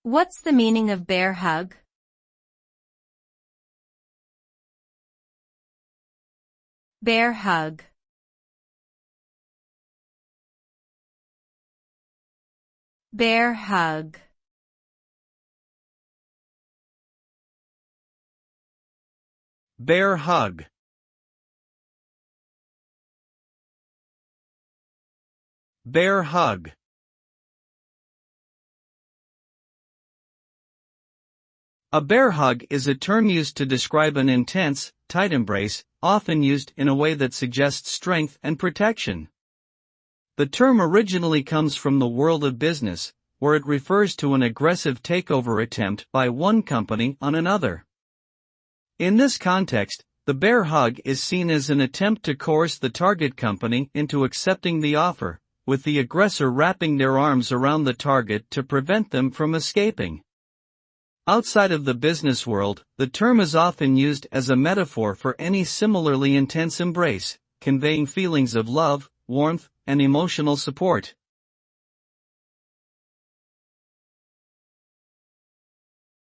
What's the meaning of bear hug? Bear hug. Bear hug. Bear hug. Bear hug. A bear hug is a term used to describe an intense, tight embrace, often used in a way that suggests strength and protection. The term originally comes from the world of business, where it refers to an aggressive takeover attempt by one company on another. In this context, the bear hug is seen as an attempt to coerce the target company into accepting the offer, with the aggressor wrapping their arms around the target to prevent them from escaping. Outside of the business world, the term is often used as a metaphor for any similarly intense embrace, conveying feelings of love, warmth, and emotional support.